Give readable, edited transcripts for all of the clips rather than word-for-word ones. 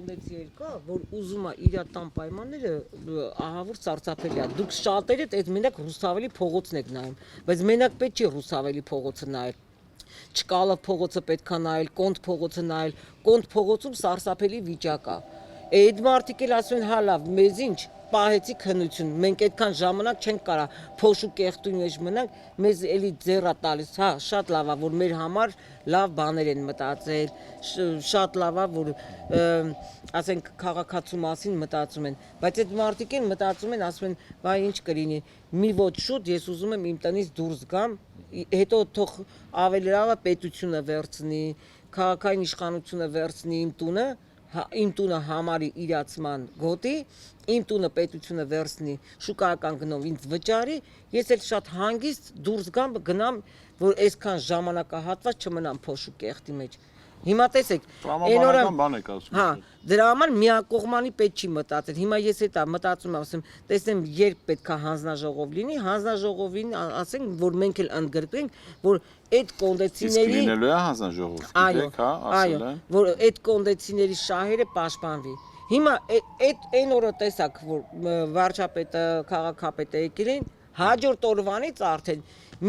կոնդեցիեր կա, որ ուզում է իր տան պայմանները ահավոր սարսափելի է։ Դուք շատերդ այդ մենակ Ռուսավելի փողոցն եք նայում, բայց մենակ պետք չի Ռուսավելի փողոցը նայել։ Չկալով փողոցը պետք է նայել, Կոնտ փողոցը նայել, Կոնտ փողոցում սարսափելի վիճակ է։ Այդ մարդիկ էլ ասում են հա լավ, մեզ ինչ պահեցի քնություն, մենք այդքան ժամանակ չենք կարա փոշու կեղտույն մեջ մնանք, մեզ էլի ձեռա տալիս, հա, շատ լավ է, որ մեր համար լավ բաներ են մտածել, շատ լավ է, որ ասենք քաղաքացու մասին մտածում են, բայց այդ մարդիկ են մտածում են, ասում են, վայ ինչ կլինի, մի ոչ շուտ ես ուզում եմ իմ տնից դուրս գամ, հետո թող ավելի լավ է պետությունը վերցնի, քաղաքային իշխանությունը վերցնի իմ տունը համարի իրացման գոտի, իմ տունը պետությունը վերցնի շուկայական գնով ինձ վճարի, ես էլ շատ հանգիստ դուրս գամ, գնամ, որ այսքան ժամանակահատված չմնամ փոշու կեղտի մեջ։ Հիմա տեսեք, տրամաբանական բան եք ասում։ Հա, դրա համար միակողմանի պետք չի մտածել։ Հիմա ես հետա մտածում եմ, ասեմ, տեսնեմ երբ պետքա հանձնաժողով լինի, հանձնաժողովին ասենք, որ մենք էլ ընդգրկենք, որ այդ կոնդեցիների Իսկ լինելու է հանձնաժողով, գիտեք, հա, ասել են։ որ այդ կոնդեցիների շահերը պաշտպանվի։ Հիմա այն օրը տեսակ, որ վարչապետը, քաղաքապետը եկել են, հաջորդ օրվանից արդեն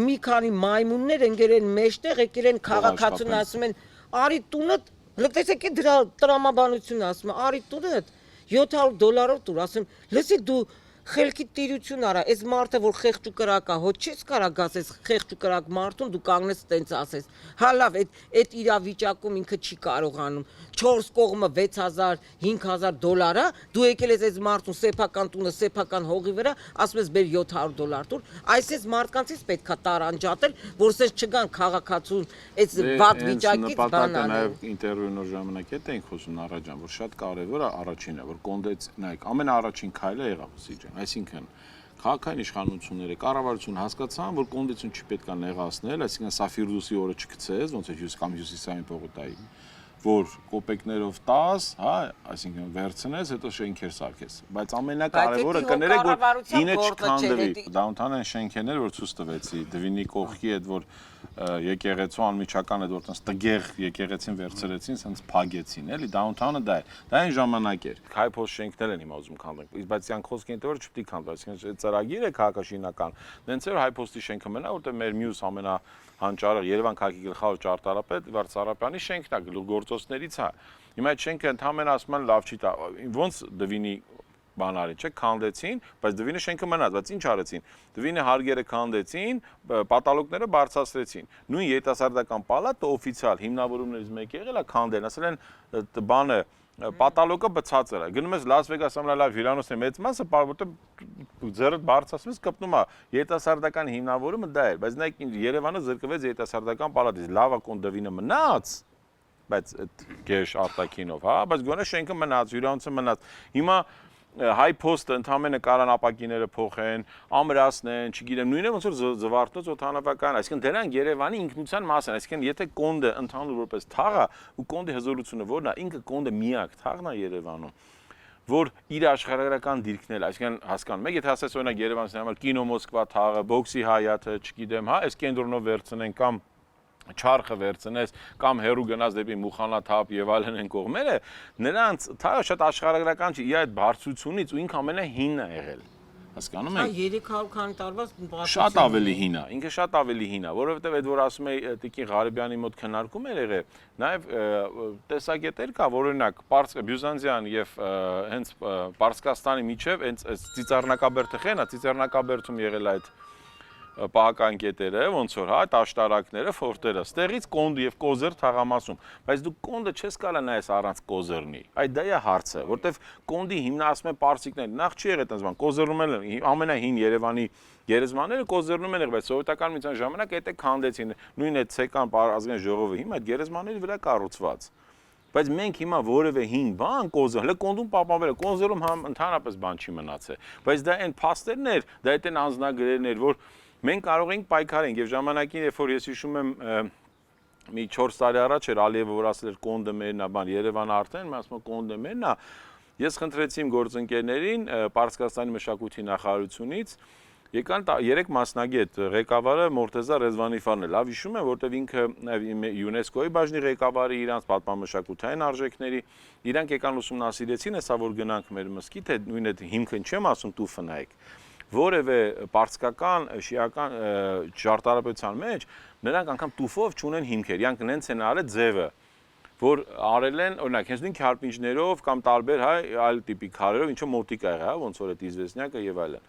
մի քանի մայմուններ ընկել են մեջտեղ, եկել են քաղաքացուն ասում են արի տունդ, լսեք է դրա տրամաբանությունը ասում, արի տունդ $700 տուր, ասում, լսի դու խելքի տիրություն արա, այս մարդը որ խեղճ ու կրակ է, հոչ չես կարա գաս այս խեղճ ու կրակ մարդուն դու կանգնես տենց ասես։ Հա լավ, այդ իրավիճակում ինքը չի կարողանում 4 կողմը $6000, $5000 է, դու եկել ես այս մարդուն սեփական տունը, սեփական հողի վրա, ասում ես բեր $700 տուր, այս մարդկանցից պետքա տարանջատել, որ սես չգան քաղաքացուն այս վատ վիճակից բանան։ Նաև ինտերվյու նոր ժամանակ հետ էինք խոսում Նարաջան, որ շատ կարևոր է առաջինը, որ կոնդեց, նայեք, ամենաառաջին քայլը եղավ Սիջան, այսինքն քաղաքային իշխանությունները, կառավարությունը հասկացան, որ կոնդեցիոն չպետք է նեղացնել, այսինքն Սաֆիրդուսի օրը չգցես, ոնց է հյուսիսային պողոտայի, որ կոպեկներով 10, հա, այսինքն վերցնես, հետո շենքեր սարքես, բայց ամենակարևորը կներեք, որ ինը չքանդվի, դաունթաուն են շենքերներ, որ ցույց տվեցի, Դվինի կողքի այդ որ եկեղեցու անմիջական այդ որ տես տգեղ եկեղեցին վերցրեցին, ասենց փագեցին, էլի դաունթաունը դա է։ Դա այն ժամանակ էր։ Քայփոս շենքներ են հիմա ուզում քանդել, բայց ցանկ խոսքի ինտերվյու չպետք է քանդվի, այսինքն ծրագիրը քաղաքաշինական, դենց էր Հայփոստի շենքը մնա, որտեղ մեր մյուս ամենահանճարը Երևան քաղաքի գլխավոր ճարտարապետ Վարդ Սարապյանի շենքն է, գլուխգործոցներից է։ Հիմա այդ շենքը ընդհանրապես ասում են լավ չի տա, ոնց Դվինի բանարին, չէ, քանդեցին, բայց Դվինի շենքը մնաց, բայց ինչ արեցին։ Դվինի հարգերը քանդեցին, պատալոգները բարձրացրեցին։ Նույն երիտասարդական պալատը օֆիցիալ հիմնավորումներից մեկը եղել է քանդել, ասել են բանը պատալոգը բացածր է։ Գնում ես Լաս Վեգաս ամենալավ հյուրանոցների մեծ մասը, որտեղ ձեռդ բարձրացնում ես կպնում է երիտասարդական հիմնավորումը դա էր, բայց նայեք Երևանը զրկվեց երիտասարդական պալատից, լավա կոն Դվինը մնաց, բայց այդ գեշ արտակինով, հա, բայց գոնե շենքը մնաց, հյուրանոցը մնաց։ Հիմա Հայփոստը ընդհանրապես կարան ապակիները փոխեն, ամրացնեն, չգիտեմ, նույնը ոնց որ զվարթնոց օդանավական, այսինքն դրանք Երևանի ինքնության մաս են, այսինքն եթե կոնդը ընդհանուր որպես թաղ է, ու կոնդի հզորությունը որն է, ինքը կոնդը միակ թաղն է Երևանում, որ իր աշխարհագրական դիրքն էլ, այսինքն հասկանում եք, եթե ասես օրինակ Երևանցի համար կինո Մոսկվա թաղը, բոքսի Հայաթը, չգիտեմ, հա, այս կենտրոնով վերցնեն կամ չարխը վերցնես կամ հերու գնաց դեպի Մուխանաթափ եւ այլն են կողմերը, նրանց թաղը շատ աշխարհագրական չի, իր այդ բարձրությունից ու ինքը ամենահինն է եղել։ Հասկանում եք։ 300 քանի տարվա շատ ավելի հին է, ինքը շատ ավելի հին է, որովհետեւ այդ որ ասում էի Տիկին Ղարիբյանի մոտ քննարկում էր եղել, նաեւ տեսակետեր կա, որ օրինակ Բյուզանդիան եւ հենց Պարսկաստանի միջև հենց Ծիծեռնակաբերդը խենա, Ծիծեռնակաբերդում եղել այդ պահական կետերը, ոնց որ, հա, աշտարակները, ֆորտերը, ստեղից կոնդը եւ կոզեր թաղամասում, բայց դու կոնդը չես կարա նայես առանց կոզերնի։ Այդ դա է հարցը, որտեվ կոնդի հիմնասում են պարսիկները, նախ չի եղել այդպես բան, կոզերնում են ամենահին Երևանի գերեզմանները կոզերնում են եղել, բայց սովետական միության ժամանակ այդ է քանդեցին, նույն այդ ցեկան ազգային ժողովը հիմա այդ գերեզմանների վրա կառուցված։ Բայց մենք հիմա որևէ հին բան կոզը, հələ կոնդում պապանվել է, կոզերում ընդհանրապես բան չի մնացել, բայց դա այն փաստերն էր, դա այդ այն անձնագրերն էր, որ մենք կարող ենք պայքարենք եւ ժամանակին երբ որ ես հիշում եմ մի 4 տարի առաջ էր Ալիևը որ ասել էր կոնդը մերն է, բան Երևանը արդեն ասում է կոնդը մերն է, ես խնդրեցի իմ գործընկերներին Պարսկաստանի մշակույթի նախարարությունից Եկան 3 մասնագետ, ղեկավարը Մորտեզա Ռեզվանիֆարն է, լավ հիշում եմ, որտեվ ինքը ՅՈՒՆԵՍԿՕ-ի բաժնի ղեկավարի, իրանց պատմամշակութային արժեքների, իրանք եկան ուսումնասիրեցին, հեսա որ գնանք մեր մզկիթ, նույն այդ հիմքը չեմ ասում տուֆը նայեք, որևէ պարսկական, շիական ճարտարապետության մեջ նրանք անգամ տուֆով չունեն հիմքեր, իրանք նենց են արել ձևը, որ արել են, օրինակ, հենց նույն քարպինջներով կամ տարբեր այլ տիպի քարերով, ինչը մոտիկ ա եղել, ոնց որ այդ իզվեսնյակը եւ այլն։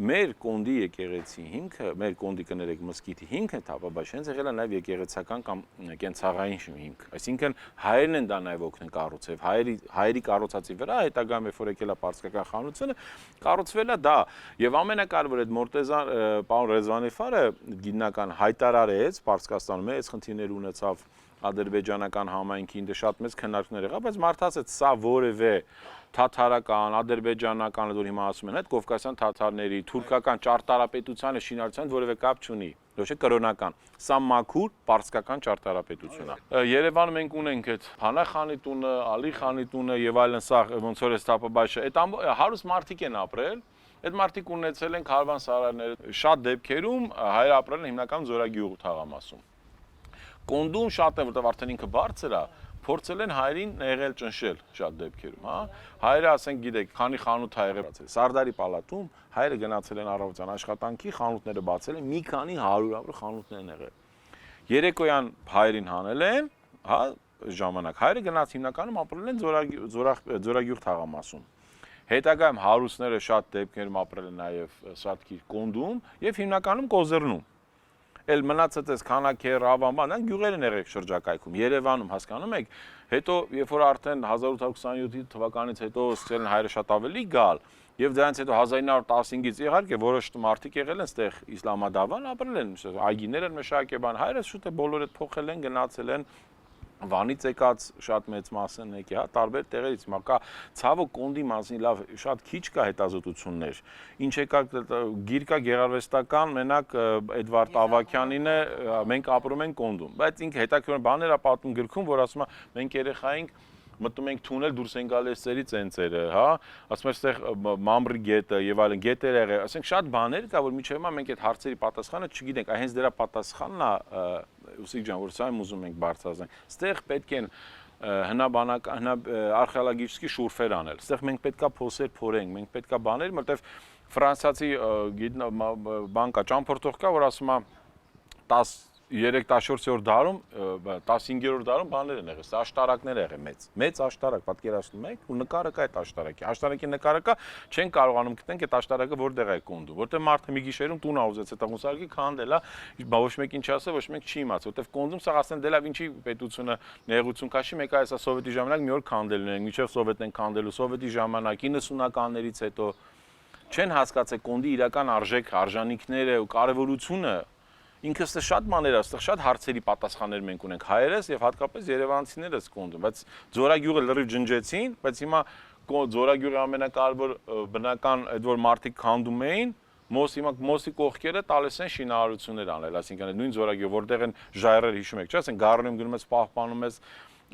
Մեր կոնդի եկեղեցի հիմքը, մեր կոնդի կներեք մզկիթի հիմքը թափաբաշ հենց եղել է նաև եկեղեցական կամ կենցաղային հիմք։ Այսինքն հայերն են դա նաև օգնել կառուցել, հայերի կառուցածի վրա հետագայում երբ որ եկել է պարսկական խանությունը, կառուցվել է դա։ Եվ ամենակարևորը այդ Մորտեզա պարոն Ռեզվանիֆարը գիտնական հայտարարեց Պարսկաստանում մեծ խնդիրներ ունեցավ ադրբեջանական համայնքին դե շատ մեծ քննարկումներ եղավ, բայց մարդացած սա որևէ թաթարական, ադրբեջանական, որ հիմա ասում են, այդ կովկասյան թաթարների, թուրքական ճարտարապետությանը, շինարարությանը որևէ կապ չունի, ոչ թե կրոնական։ Սա մաքուր պարսկական ճարտարապետություն է։ Երևանում մենք ունենք այդ Փանա խանի տունը, Ալի խանի տունը եւ այլն, սա ոնց որ է Ստապաբաշը, այդ հարուստ մարդիկ են ապրել, այդ մարդիկ ունեցել են քարվանսարայներ, շատ դեպքերում հայր ապրել են հիմնական Զորագյուղ թաղամասում։ Կոնդում շատ է, որտեղ արդեն ինքը բարձր է, փորձել են հայերին եղել ճնշել շատ դեպքերում, հա։ Հայերը, ասենք, գիտեք, քանի խանութ ա եղել։ Սարդարի պալատում հայերը գնացել են առավոտյան աշխատանքի, խանութները բացել են, մի քանի 100-ավոր խանութներ են եղել։ Երեկոյան հայերին հանել են, հա, ժամանակ։ Հայերը գնաց հիմնականում ապրել են Զորագյուղ թաղամասում։ Հետագայում հարուստները շատ դեպքերում ապրել են նաև շատ քիչ Կոնդում եւ հիմնականում Կոզերնում։ Էլ մնացած էս Քանաքեր, Ավանբան, այն գյուղեր են եղել շրջակայքում, Երևանում, հասկանում եք, հետո երբ որ արդեն 1827 թվականից հետո սկսել են հայերը շատ ավելի գալ, եւ դրանից հետո 1915-ից իհարկե որոշ մարդիկ եղել են այդտեղ Իսլամադավան, ապրել են, այգիներ են մշակել, բան, հայերը շուտ է բոլորը փոխել են, գնացել են Վանից եկած շատ մեծ մասը եկի, հա, տարբեր տեղերից, հիմա կա ցավոք Կոնդի մասին լավ շատ քիչ կա հետազոտություններ։ Ինչ եկա գիրկա գեղարվեստական մենակ Էդվարդ Ավակյանին է, մենք ապրում ենք Կոնդում, բայց ինքը հետաքրքիր բաներ է պատմում գրքում, որ ասում է մենք երեխա ենք մտնում ենք թունել դուրս են գալիս ծերի ցենցերը, հա, ասում եմ այստեղ մամրի գետը եւ այլն գետեր եղել, ասենք շատ բաներ կա, որ միջև հիմա մենք այդ հարցերի պատասխանը չգիտենք, այ հենց դրա պատասխանն է Ուսիկ ջան, որ սա եմ ուզում ենք բարձրացնել։ Այստեղ պետք են հնաբանական, արխեոլոգիչի շուրֆեր անել։ Այստեղ մենք պետքա փոսեր փորենք, մենք պետքա բաներ, որտեվ ֆրանսիացի բան կա, ճամփորդող կա, որ ասում է 13-14-րդ դարում, 15-րդ դարում բաներ են եղել, աշտարակներ եղել մեծ աշտարակ, պատկերացնում եք, ու նկարը կա այդ աշտարակի։ Աշտարակի նկարը կա, չեն կարողանում գտնենք այդ աշտարակը որտեղ է Կոնդում, որտեղ մարդը մի գիշերում տուն ուզեց այդ աղուսարկի քանդել է, ոչ մեկ ինչ ասել, ոչ մեկ չի իմացել, որտեղ Կոնդում սա ասեն դե լավ ինչի պետությունը նեղություն քաշի, մեկ է հեսա սովետի ժամանակ մի օր քանդելն են, միջև սովետն են քանդելու, սովետի ժամանակ 90-ականներից հետո չեն հասկացել Կոնդի իրական արժանինքները ու կարևորությունը ինքս շատ մաներ է, շատ հարցերի պատասխաններ մենք ունենք հայերս եւ հատկապես երևանցիներս Կոնդում, բայց Զորագյուղը լրիվ ջնջեցին, բայց հիմա Զորագյուղի ամենակարևոր բնական այդ որ մարդիկ քանդում էին, հիմա մոսի կողքերը տալիս են շինարարություններ անել, այսինքն այդ նույն Զորագյուղ, որտեղ են ժայռեր հիշում եք, չէ՞, ասեն Գառնոյում գնում ես պահպանում ես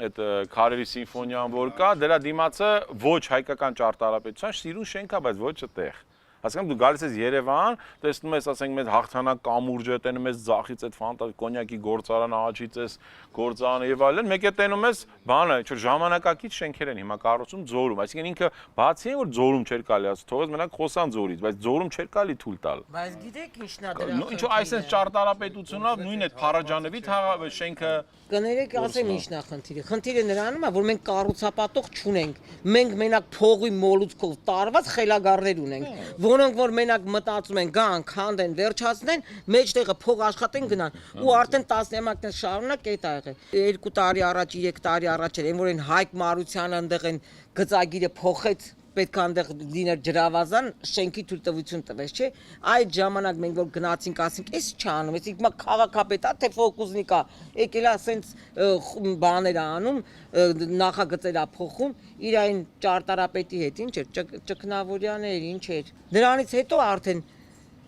այդ քարերի սիմֆոնիան որ կա, դրա դիմացը ոչ հայկական ճարտարապետության սիրուն շենք է, բայց ոչ այդտեղ։ Հասկանում դու գալիս ես Երևան, տեսնում ես, ասենք, մեծ հաղթանակ կամուրջը, տենում ես ձախից այդ ֆանտազի կոնյակի գործարանը, աջից ես գործարանը եւ այլն, մեկ է տենում ես բանը, ինչ որ ժամանակակից շենքեր են հիմա կառուցում Ձորում, այսինքն ինքը բացի այն որ Ձորում չէր կարելի ասել, թողած մենակ խոսան Ձորից, բայց Ձորում չէր կարելի թույլ տալ։ Բայց գիտեք ինչն է դրա։ Ինչ որ այսպես ճարտարապետությունով նույն այդ Փարաջանովի շենքը կներեք ասեմ ինչն է խնդիրը։ Խնդիրը նրանում է, որ մենք կառուցապատող չունենք։ Մենք մենակ փողի մոլուցքով տարված խելագարներ ունենք, որոնք որ մենակ մտածում են գան, քանդեն, վերջացնեն, մեջտեղը փող աշխատեն գնան։ Ու արդեն տասնամյակներ շարունակ այդ ա եղել։ 2 տարի առաջ, 3 տարի առաջ էր, այն որ այն Հայկ Մարությանը այնտեղ այն գծագիրը փոխեց պետք է այնտեղ լիներ ջրավազան, շենքի թույլտվություն տվեց, չէ՞։ Այդ ժամանակ մենք որ գնացինք, ասենք, էս չանում, էս ինքնա քաղաքապետ է, թե ֆոկուսնիկ է, եկել է ասենց բաներ անում, նախագծեր է փոխում, իր այն ճարտարապետի հետ, ինչ էր, Ճկնավորյանը էր, ինչ էր։ Դրանից հետո արդեն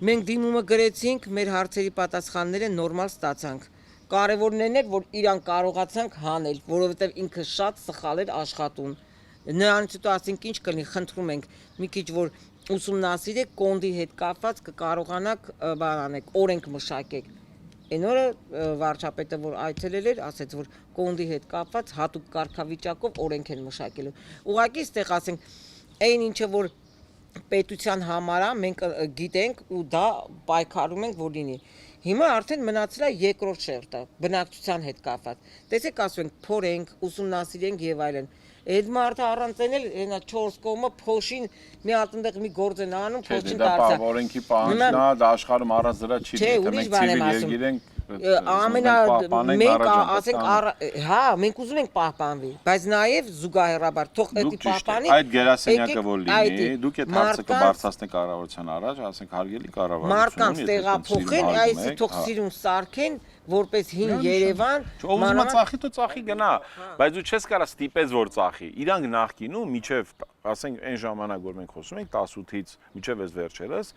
մենք դիմումը գրեցինք, մեր հարցերի պատասխանները նորմալ ստացանք։ Կարևորն էր, որ իրան կարողացանք հանել, որովհետև ինքը շատ սխալ էր աշխատում։ նրանից հետո ասենք ինչ կլինի, խնդրում ենք մի քիչ որ ուսումնասիրեք կոնդի հետ կապված կկարողանաք բան անեք, օրենք մշակեք։ Այն օրը վարչապետը որ այցելել էր, ասեց որ կոնդի հետ կապված հատուկ կարգավիճակով օրենք են մշակելու։ Ուղղակի այստեղ ասենք այն ինչը որ պետության համար է, մենք գիտենք ու դա պայքարում ենք որ լինի։ Հիմա արդեն մնացել է երկրորդ շերտը, բնակչության հետ կապված։ Տեսեք, ասում ենք, փորենք, ուսումնասիրենք եւ այլն։ Այդ մարդը առանց այն էլ հենա 4 կողմը փոշին մի հատ այնտեղ մի գործ են անում, փոշին դարձա։ Դա օրենքի պահանջն է, դա աշխարհում առանց դրա չի լինի, թե մենք ցիվիլ երկիր ենք։ Մենք ասենք, հա, մենք ուզում ենք պահպանվի, բայց նաև զուգահեռաբար թող դա պահպանի։ Այդ գերասենյակը որ լինի, դուք այդ հարցը կբարձրացնեք կառավարության առաջ, ասենք հարգելի կառավարություն, մարդկանց տեղափոխեն, այս թող սիրուն սարքեն, որպես հին Երևան, ով ուզում է ծախի, դու ծախի գնա, բայց դու չես կարա ստիպես որ ծախի։ Իրանք նախկինում միջև, ասենք այն ժամանակ որ մենք խոսում ենք 18-ից միջև այս վերջերս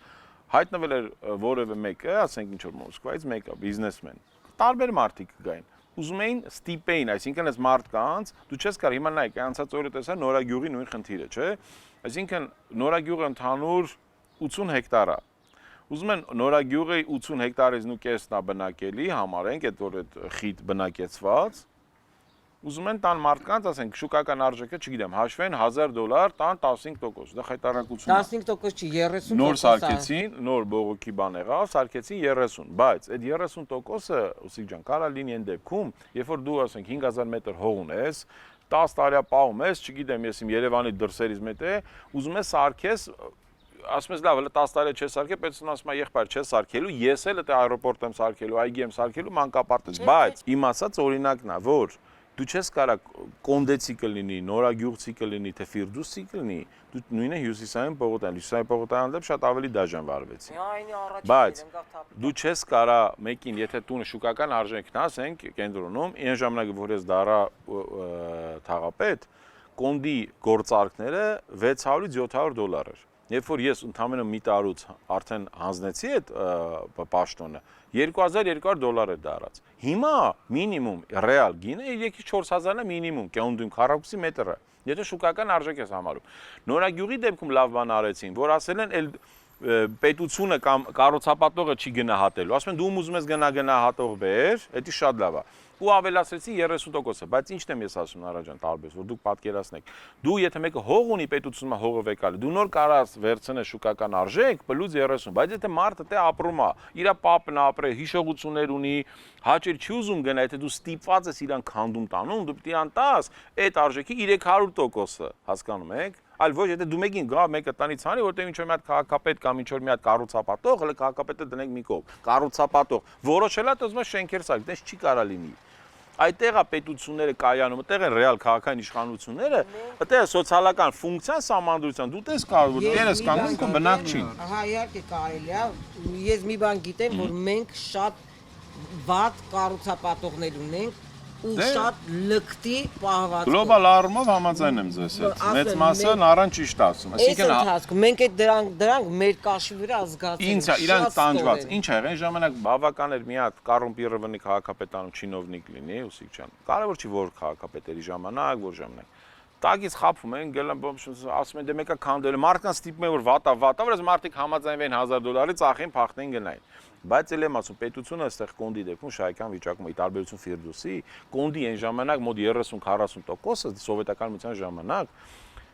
հայտնվել էր որևէ մեկը, ասենք ինչ որ Մոսկվայից մեկը, բիզնեսմեն։ Տարբեր մարդիկ կգային։ Ուզում էին ստիպեին, այսինքն այս մարդկանց, դու չես կարող հիմա նայեք, անցած օրը տեսա Նորագյուղի նույն խնդիրը, չէ՞։ Այսինքն Նորագյուղը ընդհանուր 80 հեկտար է։ Ուզում են Նորագյուղի 80 հեկտարից ու կեսն է բնակելի, համարենք այդ որ այդ խիտ բնակեցված։ Ուզում են տան մարդկանց, ասենք, շուկական արժեքը, չգիտեմ, հաշվեն $1000, տան 15%, դա խայտարակություն է։ 15% չի, 30%։ Նոր սարքեցին, նոր բողոքի բան եղավ, սարքեցին 30, բայց այդ 30%-ը, ուսիկ ջան, կարա լինի այն դեպքում, երբ որ դու ասենք 5000 մետր հող ունես, 10 տարի պահում ես, չգիտեմ, ես իմ Երևանի դրսերից մետ է, ուզում ես սարքես, ասում ես լավ, 10 տարի չես սարքել, պետք է ասում եղբայր չես սարքելու, ես էլ այդ аэроպորտ եմ սարքելու, այգի եմ սարքելու, մանկապարտեզ, բայց իմ ասած օրինակն է, որ դու չես կարա կոնդեցի կլինի, նորագյուղցի կլինի, թե ֆիրդուսի կլինի, դու նույնը հյուսիսային պողոտան, հյուսիսային պողոտան դեպ շատ ավելի դաժան վարվեցի։ Բայց դու չես կարա մեկին, եթե տունը շուկական արժեքն ասենք կենտրոնում, այն ժամանակ որ ես դարա թաղապետ, կոնդի գործարքները $600-700 էր։ Երբ որ ես ընդամենը մի տարուց արդեն հանձնեցի այդ պաշտոնը, $2200 է դարած։ Հիմա մինիմում ռեալ գինը 3-4000-ն է մինիմում, կենդում քառակուսի մետրը։ Եթե շուկական արժեք ես համարում։ Նորագյուղի դեպքում լավ բան արեցին, որ ասել են պետությունը կամ կառուցապատողը չի գնահատելու։ Ասում են դու ուզում ես գնահատող բեր, դա շատ լավ է։ Ու ավելացրեցի 30%-ը, բայց ինչն եմ ես ասում Նարաջան տարբերս, որ դուք պատկերացնեք։ Դու եթե մեկը հող ունի պետությունում հողը վեկալի, դու նոր կարաս վերցնես շուկական արժեք, պլյուս 30, բայց եթե մարդը դե ապրում է, իր պապն ապրե, հիշողություններ ունի, հաճեր չի ուզում գնա, եթե դու ստիպված ես իրան քանդում տանում, դու պիտի անտաս այդ արժեքի 300%-ը, հասկանում եք։ Այլ ոչ, եթե դու մեկին գա, մեկը տնից հանի, որտեղ ինչ որ մի հատ քաղաքապետ կամ ինչ որ մի հատ կառուցապատող, հələ քաղաքապետը դնենք մի կողմ, կառուցապատող, որոշել է դες շենքեր սարք, դες չի կարա լինի։ Այդտեղ է պետությունները կայանում, այդտեղ են ռեալ քաղաքային իշխանությունները, այդտեղ է սոցիալական ֆունկցիան սահմանադրության, դու տես կարող որ տերես կանգնում քո բնակչին։ Ահա իհարկե կարելի է, ես մի բան գիտեմ, որ մենք շատ վատ կառուցապատողներ ունենք ու շատ լկտի պահված։ Գլոբալ առումով համաձայն եմ ձեզ հետ։ Մեծ մասը առանց ճիշտ ասում։ Այսինքն մենք այդ դրանք մեր կաշի վրա զգացել ենք։ Ինչ է, իրանք տանջված։ Ինչ է, այն ժամանակ բավական էր մի հատ կոռումպիրованный քաղաքապետանում չինովնիկ լինի, ուսիկ ջան։ Կարևոր չի որ քաղաքապետերի ժամանակ, որ ժամանակ։ Տագից խափում են, գելան ասում են դե մեկը քանդել, մարդկանց ստիպում են որ վատա, վրաս մարդիկ համաձայնվեն $1000 ծախեն, փախնեն գնային։ Բայց էլ եմ ասում, պետությունը այստեղ կոնդի դեպքում շահեկան վիճակում է, ի տարբերություն Ֆիրդուսի, կոնդի այն ժամանակ մոտ 30-40%-ը սովետական ժամանակ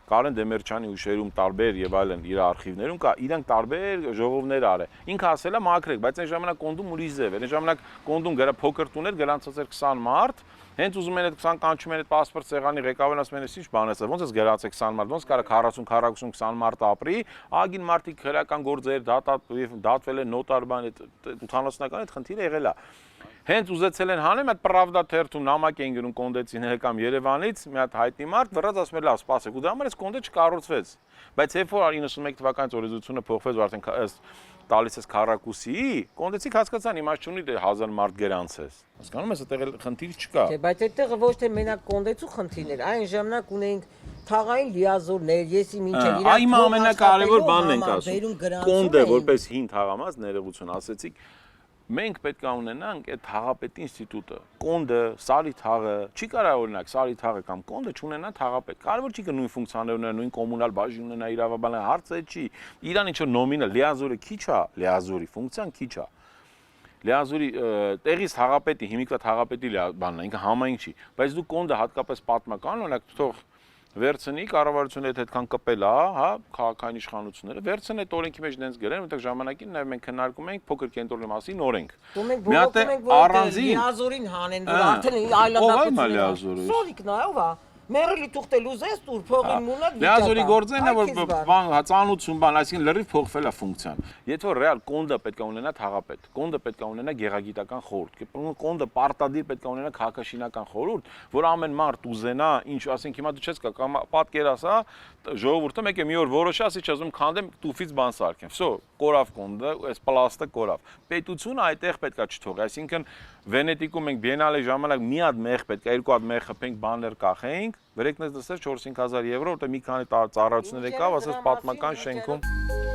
Կարեն Դեմերչյանի հուշերում տարբեր եւ այլն իր արխիվներում կա, իրանք տարբեր ժողովներ արել։ Ինքը ասել է մաքրեք, բայց այն ժամանակ կոնդում ուրիշ ձև էր։ Այն ժամանակ կոնդում գրա փոքր տուներ, գրանցած էր 20 մարդ, հենց ուզում են այդ 20 կանչում են այդ պասպորտ սեղանի ղեկավարն ասում են, ինչ բան է, ոնց է գրանցեք 20 մարդ, ոնց կարա 40-20 մարդ ապրի, ագին մարդիկ քրեական գործեր, դատվել են նոտար բան, այդ 80-ական այդ խնդիրը եղել է։ Հենց ուզեցել են հանեմ այդ Պրավդա թերթում նամակ են գրում կոնդեցիները կամ Երևանից մի հատ հայտնի մարդ վրաց ասում է լավ սպասեք ու դա համար էս կոնդե չկառուցվեց բայց երբ որ 91 թվականից օրենսդրությունը փոխվեց ու արդեն տալիս ես քառակուսի կոնդեցիկ հասկացան իմաստ չունի 1000 մարդ գերանցես հասկանում ես այդտեղ խնդիր չկա Դե բայց այդտեղ ոչ թե մենակ կոնդեցու խնդիրներ այն ժամանակ ունեինք թաղային լիազորներ եսի մինչև իրար Այ ամենակարևոր բանն ենք ասում կոնդը որպես հին թաղամաս ներողություն ասեցիք 10 Մենք պետք է ունենանք այդ թաղապետի ինստիտուտը, կոնդը, սարի թաղը, չի կարող օրինակ սարի թաղը կամ կոնդը չունենա թաղապետ։ Կարևոր չի նույն ֆունկցիաներ ունենա, նույն կոմունալ բաժին ունենա, իրավաբան հարցը չի։ Իրան ինչ որ նոմինալ լիազորը քիչ է, լիազորի ֆունկցիան քիչ է։ Լիազորի տեղից թաղապետի, հիմիկվա թաղապետի բանն է, ինքը համային չի, բայց դու կոնդը հատկապես պատմական, օրինակ թող վերցնի կառավարությունը այդքան կպել է, հա, քաղաքային իշխանությունները, վերցնեն այդ օրենքի մեջ դենց գրեն, որտեղ ժամանակին նաև մենք քննարկում ենք փոքր կենտրոնի մասին օրենք։ Դու մենք բողոքում ենք, որ լիազորին հանեն, որ արդեն այլանդակություն։ Սորիկն է, ով է։ Մերելի թուղթել ուզես դուր փողին մունակ վիճակա։ Լիազորի գործերն է որ բան հացանություն բան, այսինքն լրիվ փոխվել է ֆունկցիան։ Եթե որ ռեալ կոնդը պետք է ունենա թաղապետ, կոնդը պետք է ունենա գեղագիտական խորհուրդ, կոնդը պարտադիր պետք է ունենա քաղաքաշինական խորհուրդ, որ ամեն մարդ ուզենա, ինչ ասենք հիմա դու չես կա պատկերաս, հա, ժողովուրդը մեկ է մի օր որոշա, ասի չազում քանդեմ տուֆից բան սարքեմ։ Վсё, կորավ կոնդը, այս պլաստը կորավ։ Պետությունը այդտեղ պետք է չթողի, այսինքն Վենետիկում մենք բիենալե ժամանակ մի հատ մեղ պետք է, երկու հատ մեղ խփենք, բաներ կախենք, վերեկնես դասեր 4-5 հազար եվրո, որտեղ մի քանի ծառայություններ եկավ, ասես պատմական շենքում